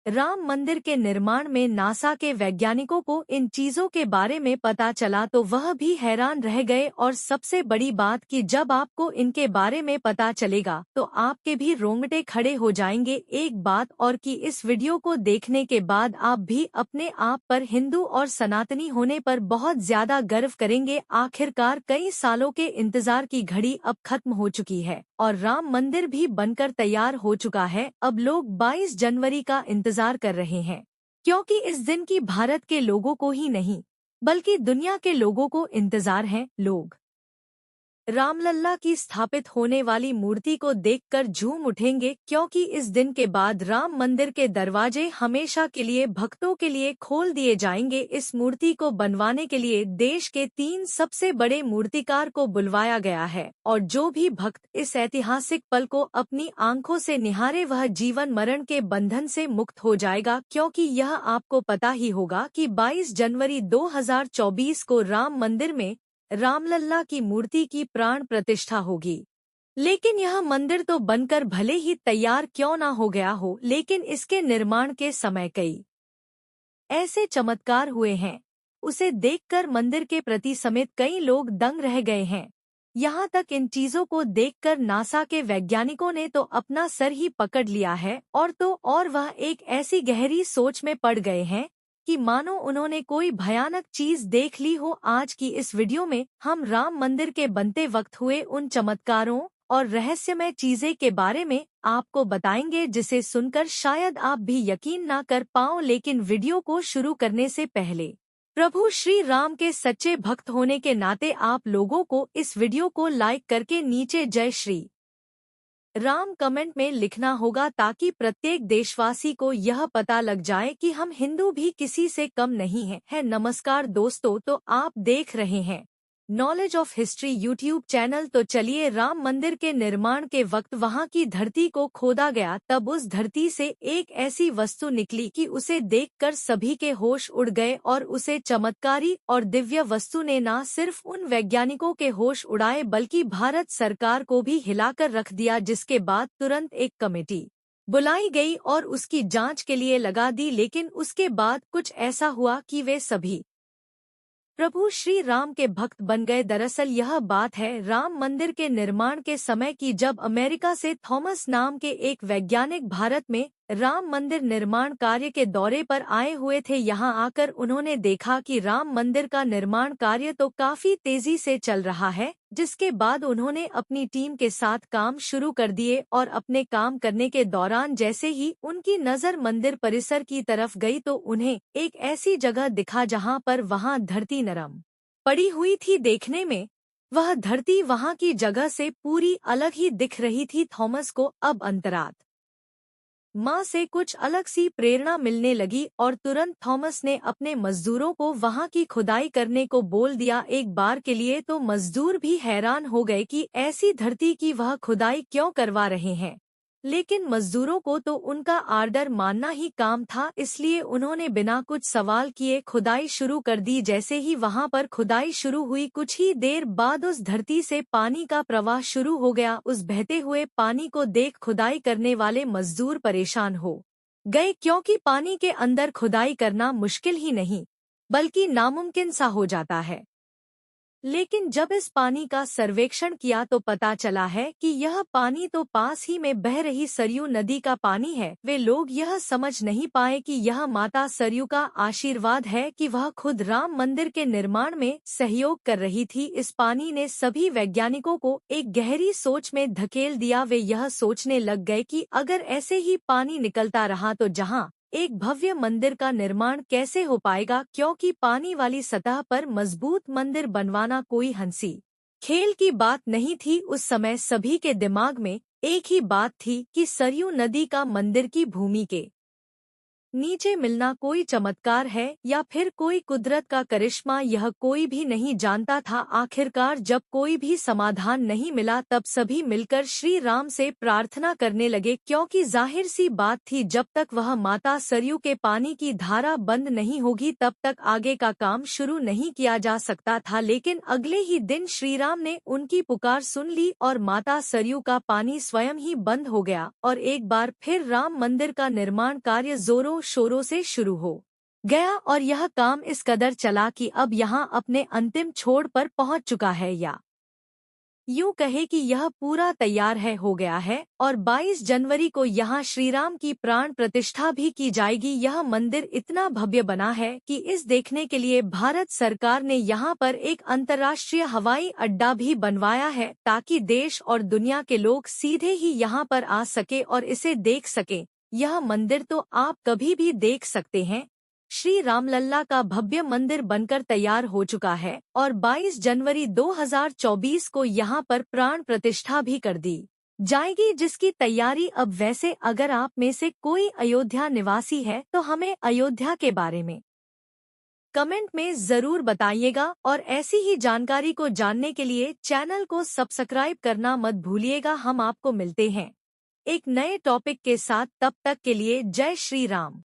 राम मंदिर के निर्माण में नासा के वैज्ञानिकों को इन चीजों के बारे में पता चला तो वह भी हैरान रह गए। और सबसे बड़ी बात कि जब आपको इनके बारे में पता चलेगा तो आपके भी रोंगटे खड़े हो जाएंगे। एक बात और कि इस वीडियो को देखने के बाद आप भी अपने आप पर हिंदू और सनातनी होने पर बहुत ज्यादा गर्व करेंगे। आखिरकार कई सालों के इंतजार की घड़ी अब खत्म हो चुकी है और राम मंदिर भी बनकर तैयार हो चुका है। अब लोग 22 जनवरी का इंतजार कर रहे हैं, क्योंकि इस दिन की भारत के लोगों को ही नहीं बल्कि दुनिया के लोगों को इंतजार है। लोग रामलल्ला की स्थापित होने वाली मूर्ति को देखकर झूम उठेंगे, क्योंकि इस दिन के बाद राम मंदिर के दरवाजे हमेशा के लिए भक्तों के लिए खोल दिए जाएंगे। इस मूर्ति को बनवाने के लिए देश के 3 सबसे बड़े मूर्तिकार को बुलवाया गया है और जो भी भक्त इस ऐतिहासिक पल को अपनी आंखों से निहारे वह जीवन मरण के बंधन से मुक्त हो जाएगा। क्योंकि यह आपको पता ही होगा कि 22 जनवरी 2024 को राम मंदिर में रामलल्ला की मूर्ति की प्राण प्रतिष्ठा होगी। लेकिन यह मंदिर तो बनकर भले ही तैयार क्यों ना हो गया हो, लेकिन इसके निर्माण के समय कई ऐसे चमत्कार हुए हैं, उसे देखकर मंदिर के प्रति समेत कई लोग दंग रह गए हैं। यहाँ तक इन चीजों को देखकर नासा के वैज्ञानिकों ने तो अपना सर ही पकड़ लिया है और वह एक ऐसी गहरी सोच में पड़ गए हैं कि मानो उन्होंने कोई भयानक चीज देख ली हो। आज की इस वीडियो में हम राम मंदिर के बनते वक्त हुए उन चमत्कारों और रहस्यमय चीजें के बारे में आपको बताएंगे जिसे सुनकर शायद आप भी यकीन ना कर पाओ। लेकिन वीडियो को शुरू करने से पहले प्रभु श्री राम के सच्चे भक्त होने के नाते आप लोगों को इस वीडियो को लाइक करके नीचे जय श्री राम कमेंट में लिखना होगा, ताकि प्रत्येक देशवासी को यह पता लग जाए कि हम हिंदू भी किसी से कम नहीं हैं। नमस्कार दोस्तों, तो आप देख रहे हैं knowledge of history YouTube channel. तो चलिए, राम मंदिर के निर्माण के वक्त वहां की धरती को खोदा गया, तब उस धरती से एक ऐसी वस्तु निकली कि उसे देखकर सभी के होश उड़ गए और उसे चमत्कारी और दिव्य वस्तु ने न सिर्फ उन वैज्ञानिकों के होश उड़ाए बल्कि भारत सरकार को भी हिलाकर रख दिया। जिसके बाद तुरंत एक कमेटी बुलाई गई और उसकी जांच के लिए लगा दी। लेकिन उसके बाद कुछ ऐसा हुआ कि वे सभी प्रभु श्री राम के भक्त बन गए। दरअसल यह बात है राम मंदिर के निर्माण के समय की, जब अमेरिका से थॉमस नाम के एक वैज्ञानिक भारत में राम मंदिर निर्माण कार्य के दौरे पर आए हुए थे। यहाँ आकर उन्होंने देखा कि राम मंदिर का निर्माण कार्य तो काफी तेजी से चल रहा है। जिसके बाद उन्होंने अपनी टीम के साथ काम शुरू कर दिए और अपने काम करने के दौरान जैसे ही उनकी नजर मंदिर परिसर की तरफ गई तो उन्हें एक ऐसी जगह दिखा जहाँ पर वहाँ धरती नरम पड़ी हुई थी। देखने में वह धरती वहाँ की जगह से पूरी अलग ही दिख रही थी। थॉमस को अब अंतरात्मा माँ से कुछ अलग सी प्रेरणा मिलने लगी और तुरंत थॉमस ने अपने मजदूरों को वहाँ की खुदाई करने को बोल दिया। एक बार के लिए तो मजदूर भी हैरान हो गए कि ऐसी धरती की वह खुदाई क्यों करवा रहे हैं, लेकिन मजदूरों को तो उनका आर्डर मानना ही काम था, इसलिए उन्होंने बिना कुछ सवाल किए खुदाई शुरू कर दी। जैसे ही वहां पर खुदाई शुरू हुई, कुछ ही देर बाद उस धरती से पानी का प्रवाह शुरू हो गया। उस बहते हुए पानी को देख खुदाई करने वाले मजदूर परेशान हो गए, क्योंकि पानी के अंदर खुदाई करना मुश्किल ही नहीं बल्कि नामुमकिन सा हो जाता है। लेकिन जब इस पानी का सर्वेक्षण किया तो पता चला है कि यह पानी तो पास ही में बह रही सरयू नदी का पानी है। वे लोग यह समझ नहीं पाए कि यह माता सरयू का आशीर्वाद है कि वह खुद राम मंदिर के निर्माण में सहयोग कर रही थी। इस पानी ने सभी वैज्ञानिकों को एक गहरी सोच में धकेल दिया। वे यह सोचने लग गए कि अगर ऐसे ही पानी निकलता रहा तो जहाँ एक भव्य मंदिर का निर्माण कैसे हो पाएगा, क्योंकि पानी वाली सतह पर मजबूत मंदिर बनवाना कोई हंसी खेल की बात नहीं थी। उस समय सभी के दिमाग में एक ही बात थी कि सरयू नदी का मंदिर की भूमि के नीचे मिलना कोई चमत्कार है या फिर कोई कुदरत का करिश्मा, यह कोई भी नहीं जानता था। आखिरकार जब कोई भी समाधान नहीं मिला तब सभी मिलकर श्री राम से प्रार्थना करने लगे, क्योंकि जाहिर सी बात थी जब तक वह माता सरयू के पानी की धारा बंद नहीं होगी तब तक आगे का काम शुरू नहीं किया जा सकता था। लेकिन अगले ही दिन श्री राम ने उनकी पुकार सुन ली और माता सरयू का पानी स्वयं ही बंद हो गया और एक बार फिर राम मंदिर का निर्माण कार्य जोरों शोरों से शुरू हो गया। और यह काम इस कदर चला कि अब यहाँ अपने अंतिम छोर पर पहुँच चुका है, या यूं कहे कि यह पूरा तैयार हो गया है और 22 जनवरी को यहाँ श्री राम की प्राण प्रतिष्ठा भी की जाएगी। यह मंदिर इतना भव्य बना है कि इस देखने के लिए भारत सरकार ने यहाँ पर एक अंतर्राष्ट्रीय हवाई अड्डा भी बनवाया है, ताकि देश और दुनिया के लोग सीधे ही यहाँ पर आ सके और इसे देख सके। यह मंदिर तो आप कभी भी देख सकते हैं। श्री रामलल्ला का भव्य मंदिर बनकर तैयार हो चुका है और 22 जनवरी 2024 को यहाँ पर प्राण प्रतिष्ठा भी कर दी जाएगी, जिसकी तैयारी अब वैसे अगर आप में से कोई अयोध्या निवासी है तो हमें अयोध्या के बारे में कमेंट में जरूर बताइएगा और ऐसी ही जानकारी को जानने के लिए चैनल को सब्सक्राइब करना मत भूलिएगा। हम आपको मिलते हैं एक नए टॉपिक के साथ, तब तक के लिए जय श्री राम।